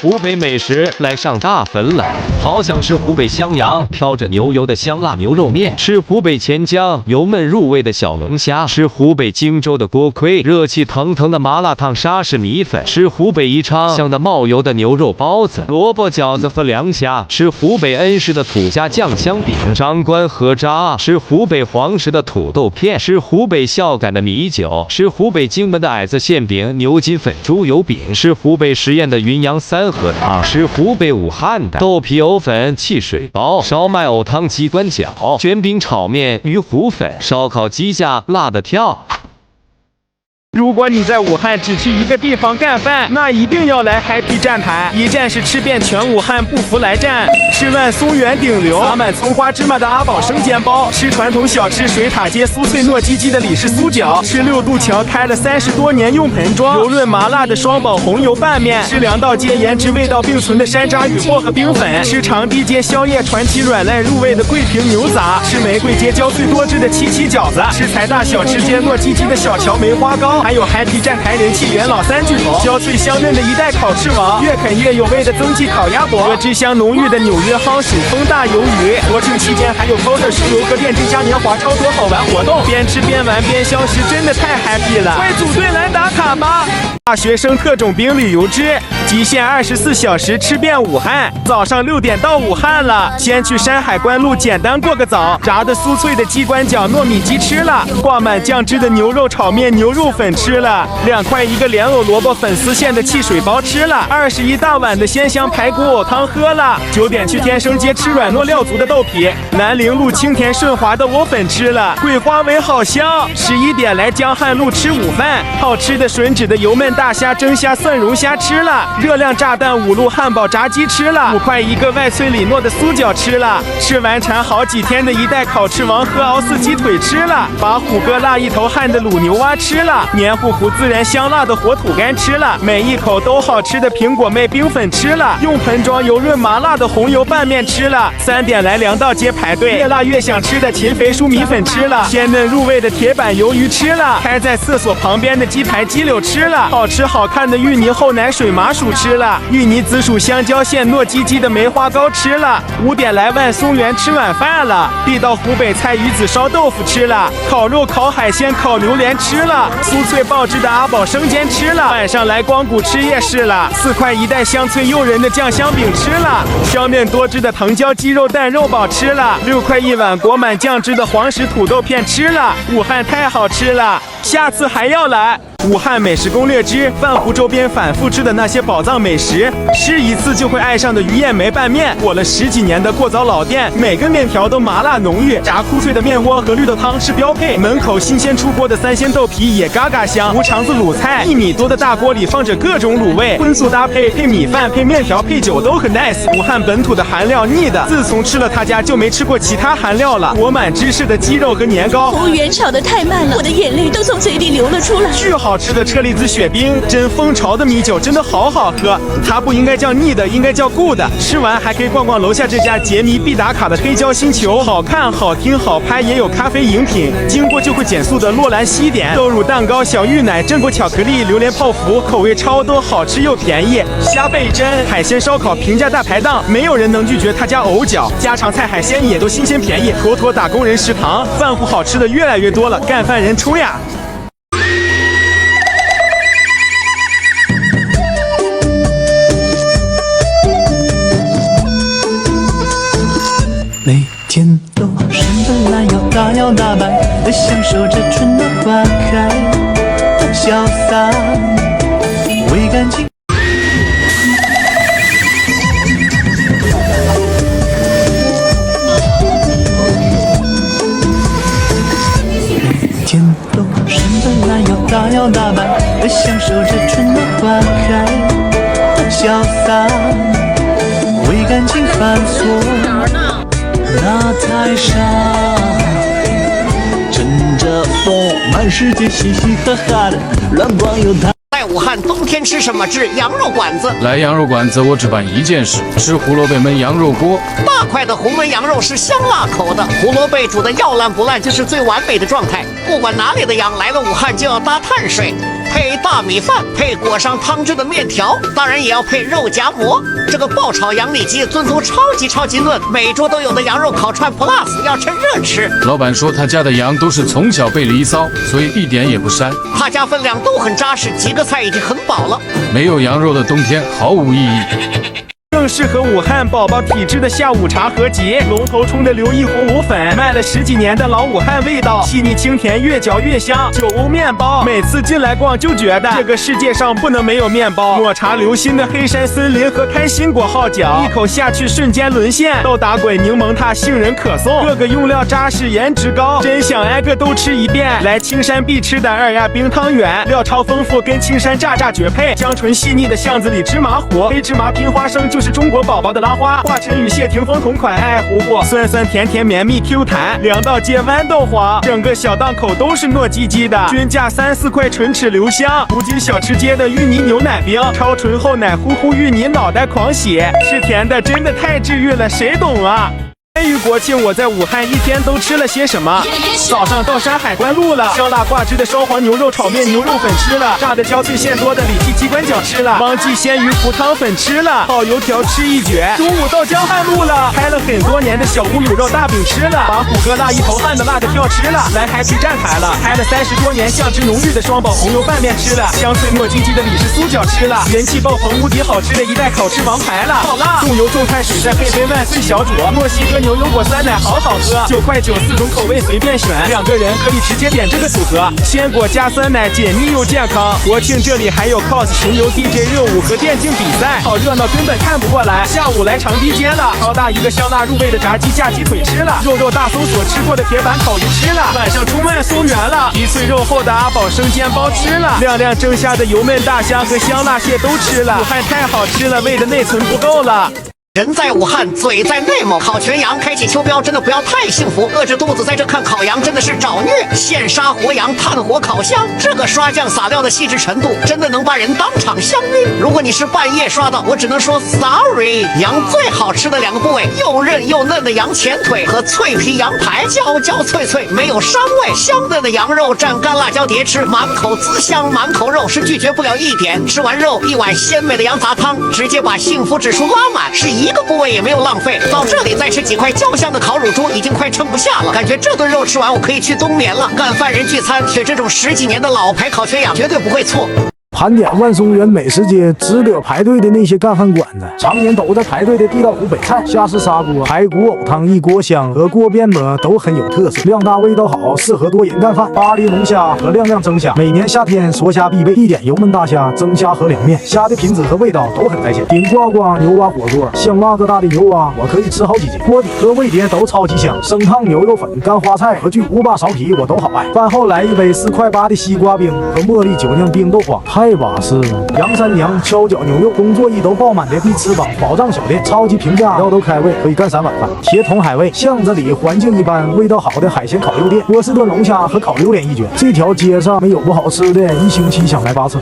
湖北美食来上大分了，好想吃湖北襄阳飘着牛油的香辣牛肉面，吃湖北潜江油焖入味的小龙虾，吃湖北荆州的锅盔，热气腾腾的麻辣烫沙士米粉，吃湖北宜昌香的冒油的牛肉包子、萝卜饺子和凉虾，吃湖北恩施的土家酱香饼、张关河渣，吃湖北黄石的土豆片，吃湖北孝感的米酒，吃湖北荆门的矮子馅饼、牛筋粉、猪油饼，吃湖北十堰的云阳三合汤，吃湖北武汉的豆皮藕粉、汽水包、烧麦藕汤、鸡冠饺、卷饼炒面、鱼糊粉、烧烤鸡架、辣的跳。如果你在武汉只去一个地方干饭，那一定要来 Happy 站台，一站式吃遍全武汉，不服来战。吃万松园顶流撒满葱花芝麻的阿宝生煎包，吃传统小吃水塔街酥脆糯唧唧的李氏酥饺，吃六渡桥开了30多年用盆装油润麻辣的双宝红油拌面，吃粮道街颜值味道并存的山楂与薄荷冰粉，吃长堤街宵夜传奇软烂入味的桂平牛杂，吃玫瑰街椒最多汁的七饺子，吃财大小吃街糯唧唧的小桥梅花糕，还有Happy站台人气元老3巨头，焦脆香嫩的一代烤翅王，越啃越有味的增记烤鸭脖，和汁香浓郁的纽约夯薯风大鱿鱼。国庆期间还有 Coder 石油和电竞嘉年华超多好玩活动，边吃边玩边消食，真的太 happy 了！会组队来打卡吗？大学生特种兵旅游之极限24小时吃遍武汉，早上6点到武汉了，先去山海关路简单过个早，炸的酥脆的鸡冠饺、糯米鸡吃了，挂满酱汁的牛肉炒面、牛肉粉吃了，2块一个莲藕萝卜粉丝馅的汽水包吃了，21大碗的鲜香排骨藕汤喝了，9点去天生街吃软糯料足的豆皮，南陵路清甜顺滑的藕粉吃了，桂花围好香，11点来江汉路吃午饭，好吃的吮指的油焖大虾、蒸虾、蒜蓉虾吃了，热量炸弹5路汉堡炸鸡吃了，5块一个外脆里糯的酥饺吃了，吃完馋好几天的一袋烤翅王和熬四鸡腿吃了，把虎哥辣一头汗的卤牛蛙吃了，黏糊糊自然香辣的火腿干吃了，每一口都好吃的苹果妹冰粉吃了，用盆装油润麻辣的红油拌面吃了，3点来粮道街排队，越辣越想吃的秦肥酥米粉吃了，鲜嫩入味的铁板鱿鱼吃了，开在厕所旁边的鸡排鸡柳吃了，好吃好看的芋泥厚奶水麻薯吃了，芋泥紫薯香蕉馅糯唧唧的梅花糕吃了，5点来万松园吃晚饭了，地道湖北菜鱼子烧豆腐吃了，烤肉烤海鲜烤榴莲吃了，酥脆爆汁的阿宝生煎吃了，晚上来光谷吃夜市了，4块一袋香脆诱人的酱香饼吃了，香嫩多汁的藤椒鸡肉蛋肉堡吃了，6块一碗裹满酱汁的黄石土豆片吃了，武汉太好吃了，下次还要来。武汉美食攻略之万湖周边反复吃的那些宝藏美食，吃一次就会爱上的鱼燕梅拌面，裹了10几年的过早老店，每个面条都麻辣浓郁，炸酥脆的面窝和绿豆汤是标配，门口新鲜出锅的3鲜豆皮也嘎嘎香，无肠子卤菜1米多的大锅里放着各种卤味，荤素搭配，配米饭配面条配酒都很 nice。武汉本土的韩料腻的，自从吃了他家就没吃过其他韩料了，裹满芝士的鸡肉和年糕，服务员炒得太慢了，我的眼泪都从嘴里流了出来。巨好吃的车厘子雪冰，真蜂巢的米酒真的好好喝，它不应该叫腻的，应该叫good的。吃完还可以逛逛楼下这家杰迷必打卡的黑椒星球，好看好听好拍，也有咖啡饮品，经过就会减速的洛兰西点，豆乳蛋糕、小芋奶、榛果巧克力、榴莲泡芙，口味超多，好吃又便宜。虾贝珍海鲜烧烤平价大排档，没有人能拒绝他家藕饺，家常菜海鲜也都新鲜便宜，妥妥打工人食堂。饭户好吃的越来越多了，干饭人冲呀！每天都伸本懒腰，大摇大摆地享受着春暖花开，潇洒为感情。每天都伸本懒腰，大摇大摆地享受着春暖花开，潇洒为感情犯错。那台上乘着风，满世界嘻嘻哈哈的乱逛游荡。在武汉冬天吃什么？吃羊肉馆子。来羊肉馆子，我只办一件事：吃胡萝卜焖羊肉锅。大块的红焖羊肉是香辣口的，胡萝卜煮的要烂不烂就是最完美的状态。不管哪里的羊来了武汉就要搭碳水。配大米饭，配裹上汤汁的面条，当然也要配肉夹馍。这个爆炒羊里脊遵从超级嫩，每桌都有的羊肉烤串 Plus， 要趁热吃。老板说他家的羊都是从小被离骚，所以一点也不膻。他家分量都很扎实，几个菜已经很饱了。没有羊肉的冬天毫无意义。更适合武汉宝宝体质的下午茶合集，龙头冲的刘一虎五粉，卖了10几年的老武汉味道，细腻清甜，越嚼越香。酒屋面包，每次进来逛就觉得这个世界上不能没有面包。抹茶流心的黑山森林和开心果号角，一口下去瞬间沦陷。豆打滚柠檬塔杏仁可颂，各个用料扎实，颜值高，真想挨个都吃一遍。来青山必吃的二亚冰汤圆，料超丰富，跟青山炸绝配。香醇细腻的巷子里芝麻糊，黑芝麻拼花生就是中国宝宝的拉花，华晨宇谢霆锋同款爱糊糊，酸酸甜甜绵密 Q 弹，两道街豌豆黄，整个小档口都是糯叽叽的，均价3、4块，唇齿留香。如今小吃街的芋泥牛奶冰，超醇厚奶乎乎芋泥脑袋狂喜，吃甜的真的太治愈了，谁懂啊？关于国庆，我在武汉一天都吃了些什么？早上到山海关路了，香辣挂汁的双黄牛肉炒面牛肉粉吃了，炸的焦脆馅多的里脊鸡冠饺吃了，汪记鲜鱼糊汤粉吃了，烤油条吃一绝。中午到江汉路了，开了很多年的小屋卤肉大饼吃了，把虎哥辣一头汗的辣着跳吃了，来 Happy 站台了，开了30多年酱汁浓郁的双宝红油拌面吃了，香脆糯叽叽的李氏酥饺吃了，人气爆棚无敌好吃的一代烤翅王牌了，好辣！重油重碳水再配杯万岁小煮，墨西哥牛油果酸奶好好喝，9块9，4种口味随便选，2个人可以直接点这个组合，鲜果加酸奶，解腻又健康。国庆这里还有 cos 巡游 DJ 热舞和电竞比赛，好热闹，根本看不过来。下午来长堤街了，超大一个香辣入味的炸鸡架鸡腿吃了，肉大搜索吃过的铁板烤鱼吃了，晚上冲万松园了，皮脆肉厚的阿宝生煎包吃了，亮亮蒸虾的油焖大虾和香辣蟹都吃了。武汉太好吃了，胃的内存不够了。人在武汉，嘴在内蒙。烤全羊，开启秋膘，真的不要太幸福。饿着肚子在这看烤羊，真的是找虐。现杀活羊，炭火烤香，这个刷酱撒料的细致程度，真的能把人当场香晕。如果你是半夜刷的，我只能说 sorry。羊最好吃的2个部位，又韧又嫩的羊前腿和脆皮羊排，焦脆，没有膻味。香嫩的羊肉蘸干辣椒碟吃，满口滋香，满口肉是拒绝不了一点。吃完肉，一碗鲜美的羊杂汤，直接把幸福指数拉满，是一个部位也没有浪费。到这里再吃几块焦香的烤乳猪，已经快撑不下了。感觉这顿肉吃完，我可以去冬眠了。干饭人聚餐，选这种10几年的老牌烤全羊，绝对不会错。盘点万松园美食街值得排队的那些干饭馆子，常年都在排队的地道湖北菜，虾式砂锅、排骨藕汤一锅香和锅边馍都很有特色，量大味道好，适合多人干饭。巴黎龙虾和亮亮蒸虾，每年夏天说虾必备，一点油焖大虾、蒸虾和凉面，虾的品质和味道都很在线。顶呱呱牛蛙火锅，香辣个大的牛蛙，我可以吃好几斤，锅底和味碟都超级香。生烫牛肉粉、干花菜和巨无霸苕皮我都好爱。饭后来一杯4块8的西瓜冰和茉莉酒酿冰豆花，太巴适了。杨三娘敲脚牛肉，工作一兜爆满的地吃饱，保障小店，超级平价，要都开胃，可以干3碗饭。铁桶海味，巷子里环境一般，味道好的海鲜烤肉店，波士顿龙虾和烤榴莲一绝。这条街上没有不好吃的，1星期想来8次。